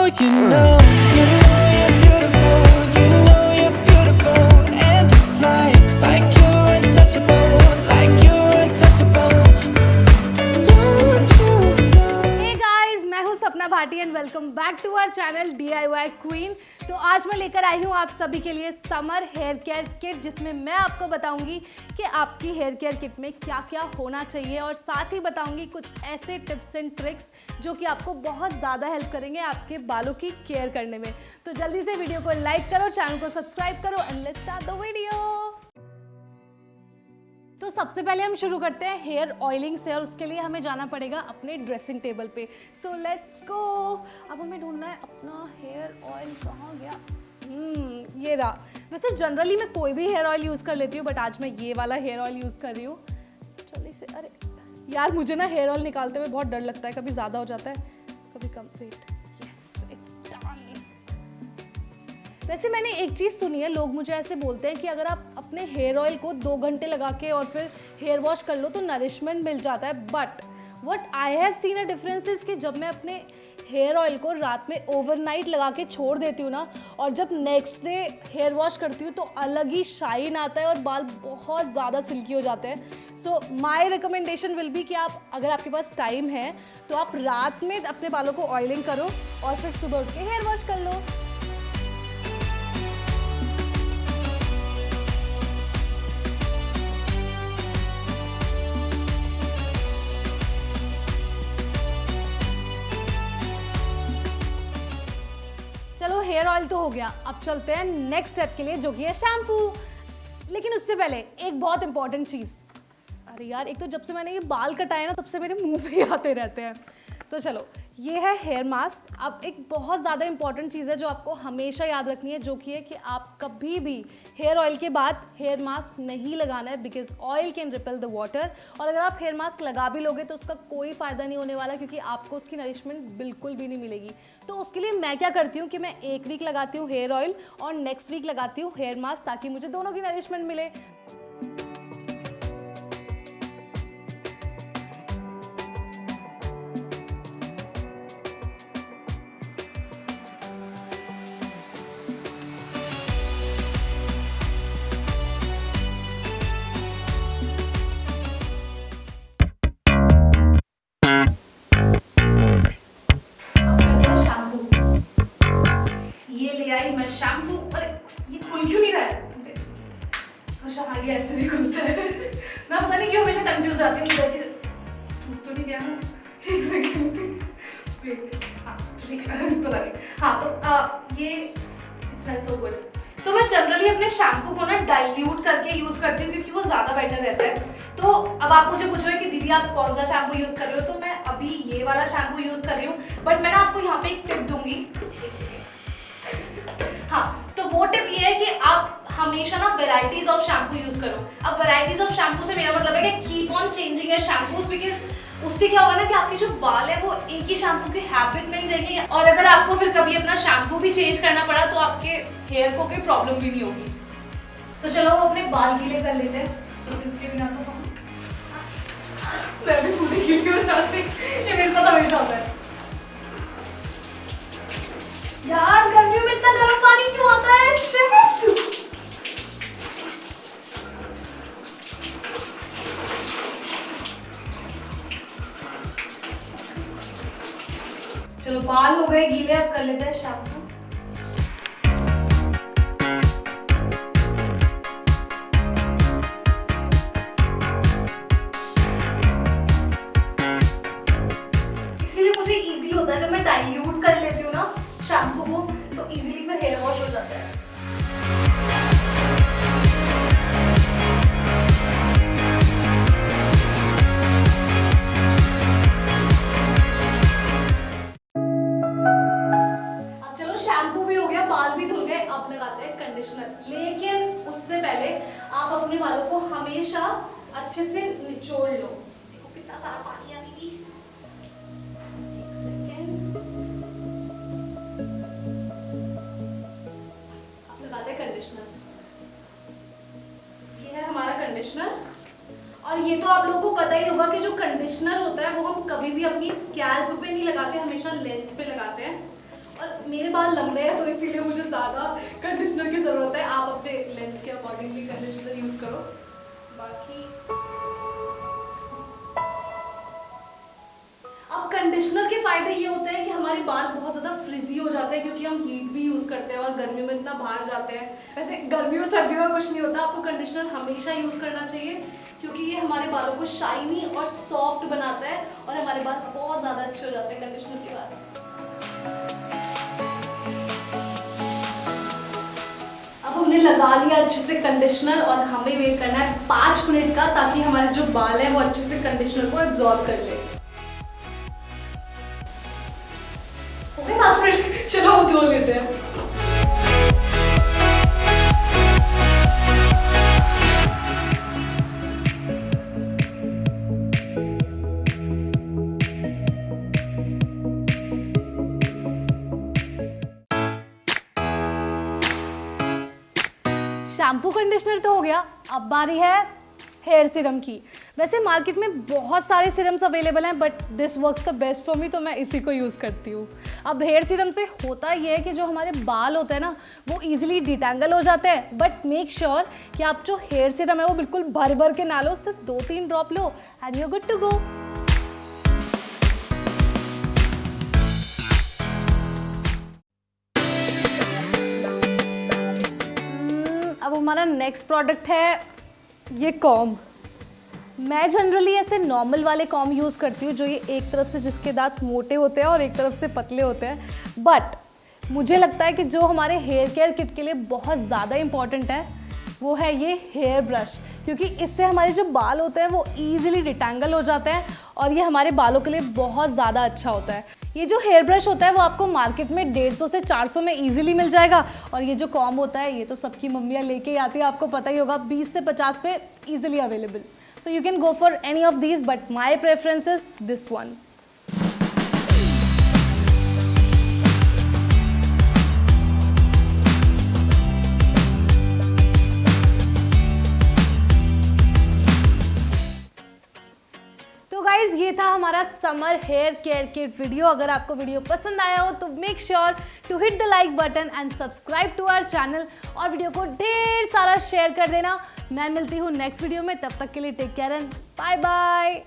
you know you're beautiful, you know you're beautiful, and it's like you're untouchable, like you're untouchable. Don't you know? Hey guys, मैं हूं Sapna Bhati and welcome back to our channel DIY queen. तो आज मैं लेकर आई हूं आप सभी के लिए समर हेयर केयर किट, जिसमें मैं आपको बताऊंगी कि आपकी हेयर केयर किट में क्या क्या होना चाहिए और साथ ही बताऊंगी कुछ ऐसे टिप्स एंड ट्रिक्स जो कि आपको बहुत ज़्यादा हेल्प करेंगे आपके बालों की केयर करने में। तो जल्दी से वीडियो को लाइक करो, चैनल को सब्सक्राइब करो and let's start the video. तो सबसे पहले हम शुरू करते हैं हेयर ऑयलिंग से और उसके लिए हमें जाना पड़ेगा अपने ड्रेसिंग टेबल पे। So let's go. अब हमें ढूंढना है अपना हेयर ऑयल, कहाँ गया? ये रहा। वैसे जनरली मैं कोई भी हेयर ऑयल यूज़ कर लेती हूँ, बट आज मैं ये वाला हेयर ऑयल यूज़ कर रही हूँ। जल्दी से, अरे यार मुझे ना हेयर ऑयल निकालते हुए बहुत डर लगता है, कभी ज़्यादा हो जाता है कभी कम। Wait, yes it's done. वैसे मैंने एक चीज़ सुनी है, लोग मुझे ऐसे बोलते हैं कि अगर आप अपने हेयर ऑयल को 2 घंटे लगा के और फिर हेयर वॉश कर लो तो नरिशमेंट मिल जाता है। But what I have seen a difference is कि जब मैं अपने हेयर ऑयल को रात में ओवरनाइट लगा के छोड़ देती हूँ ना, और जब नेक्स्ट डे हेयर वॉश करती हूँ तो अलग ही शाइन आता है और बाल बहुत ज़्यादा सिल्की हो जाते हैं। सो माई रिकमेंडेशन विल बी कि आप, अगर आपके पास टाइम है तो आप रात में अपने बालों को ऑयलिंग करो और फिर सुबह उठ के हेयर वॉश कर लो। चलो हेयर ऑयल तो हो गया, अब चलते हैं नेक्स्ट स्टेप के लिए जो कि है शैम्पू। लेकिन उससे पहले एक बहुत इंपॉर्टेंट चीज़, अरे यार एक तो जब से मैंने ये बाल कटाए ना तब से मेरे मुंह पे ही आते रहते हैं। तो चलो, ये है हेयर मास्क। अब एक बहुत ज़्यादा इंपॉर्टेंट चीज़ है जो आपको हमेशा याद रखनी है, जो कि है कि आप कभी भी हेयर ऑयल के बाद हेयर मास्क नहीं लगाना है, because oil can repel the water. और अगर आप हेयर मास्क लगा भी लोगे तो उसका कोई फ़ायदा नहीं होने वाला, क्योंकि आपको उसकी नरिशमेंट बिल्कुल भी नहीं मिलेगी। तो उसके लिए मैं क्या करती हूँ कि मैं एक वीक लगाती हूँ हेयर ऑयल और नेक्स्ट वीक लगाती हूँ हेयर मास्क, ताकि मुझे दोनों की नरिशमेंट मिले। मैं शैम्पू, अरे ये खुल क्यों नहीं रहा है? अच्छा हाँ, ये ऐसे भी खुलता है। मैं पता नहीं क्यों हमेशा कंफ्यूज जाती हूँ। तो नहीं गया ना, एक सेकंड वेट। हाँ ठीक है, पता नहीं। हाँ तो ये इट स्मेल्स सो गुड। तो मैं जनरली अपने शैम्पू को ना डाइल्यूट करके यूज करती हूँ, क्योंकि वो ज्यादा बेटर रहता है। तो अब आप मुझे पूछोगे कि दीदी आप कौन सा शैम्पू यूज कर रहे हो, तो मैं अभी ये वाला शैम्पू यूज कर रही हूँ। बट मैं ना आपको यहाँ पे एक टिप दूंगी। हाँ, तो वो टिप ये है कि आप हमेशा ना वेराइटीज ऑफ शैम्पू यूज करो। अब वेराइटीज ऑफ शैम्पू से मेरा मतलब है कि keep on changing your shampoos, because उससे क्या होगा ना कि आपके जो बाल है वो एक ही शैम्पू की हैबिट नहीं देंगे, और अगर आपको फिर कभी अपना शैम्पू भी चेंज करना पड़ा तो आपके हेयर को कोई प्रॉब्लम भी नहीं होगी। तो चलो हम अपने बाल गीले कर लेते हैं, क्योंकि उसके बिना तो मैं भी पूरी गीली हो जाती, ये मेरे साथ हमेशा होता है। यार गर्मियों में इतना गर्म पानी क्यों आता है? चलो बाल हो गए गीले, अब कर लेते हैं शैम्पू। इसीलिए मुझे इजी होता है जब मैं डाइल्यूट कर लेती हूँ ना शैम्पू को, तो इजीली फिर हेयर वॉश हो जाता है। अब चलो शैम्पू भी हो गया, बाल भी धुल गए, अब लगाते हैं कंडीशनर। लेकिन उससे पहले आप अपने बालों को हमेशा अच्छे से निचोड़ लो। देखो कितना सारा पानी आ दीदी। कंडीशनर, ये है हमारा कंडीशनर। और ये तो आप लोगों को पता ही होगा कि जो कंडीशनर होता है वो हम कभी भी अपनी स्कैल्प पे नहीं लगाते, हमेशा लेंथ पे लगाते हैं। और बाल लंबे हैं तो इसीलिए मुझे ज़्यादा कंडीशनर की ज़रूरत है। आप अपने लेंथ के अकॉर्डिंगली कंडीशनर यूज़ करो। बाकी अब कंडीशनर के फ़ायदे ये होते हैं कि हमारे बाल बहुत ज़्यादा फ्रिजी हो जाते हैं क्योंकि हम हीट भी यूज़ करते हैं और गर्मियों में इतना बाहर जाते हैं। वैसे गर्मियों सर्दियों में कुछ नहीं होता, आपको कंडीशनर हमेशा यूज़ करना चाहिए क्योंकि ये हमारे बालों को शाइनी और सॉफ्ट बनाता है और हमारे बाल बहुत ज़्यादा अच्छे हो जाते हैं कंडीशनर के बाद। अब हमने लगा लिया अच्छे से कंडीशनर और हमें वेट करना है 5 मिनट का ताकि हमारे जो बाल हैं वो अच्छे से कंडीशनर को एब्जॉर्ब कर ले। हो गए 5 मिनट, चलो हम धो लेते हैं। शैम्पू कंडीशनर तो हो गया, अब बारी है हेयर सीरम की। वैसे मार्केट में बहुत सारे सीरम्स अवेलेबल हैं but this works the best for me, तो मैं इसी को यूज़ करती हूँ। अब हेयर सीरम से होता ये है कि जो हमारे बाल होते हैं ना वो इजीली डिटैंगल हो जाते हैं, बट मेक श्योर कि आप जो हेयर सीरम है वो बिल्कुल भर भर के ना लो, सिर्फ 2-3 ड्रॉप लो and you are good to go. अब हमारा नेक्स्ट प्रोडक्ट है ये कॉम। मैं जनरली ऐसे नॉर्मल वाले कॉम यूज़ करती हूँ जो ये एक तरफ से जिसके दांत मोटे होते हैं और एक तरफ से पतले होते हैं, बट मुझे लगता है कि जो हमारे हेयर केयर किट के लिए बहुत ज़्यादा इम्पॉर्टेंट है वो है ये हेयर ब्रश, क्योंकि इससे हमारे जो बाल होते हैं वो ईजिली डिटैंगल हो जाते हैं और ये हमारे बालों के लिए बहुत ज़्यादा अच्छा होता है। ये जो हेयर ब्रश होता है वो आपको मार्केट में 150 से 400 में इजीली मिल जाएगा और ये जो कॉम्ब होता है ये तो सबकी मम्मियाँ लेके ही आती है, आपको पता ही होगा, 20 से 50 पे easily available. So you can go for any of these but my preference is this one. Guys ये था हमारा summer hair care kit video. अगर आपको वीडियो पसंद आया हो तो make sure to hit the like button and subscribe to our channel और वीडियो को ढेर सारा शेयर कर देना। मैं मिलती हूँ नेक्स्ट वीडियो में, तब तक के लिए take care and bye bye.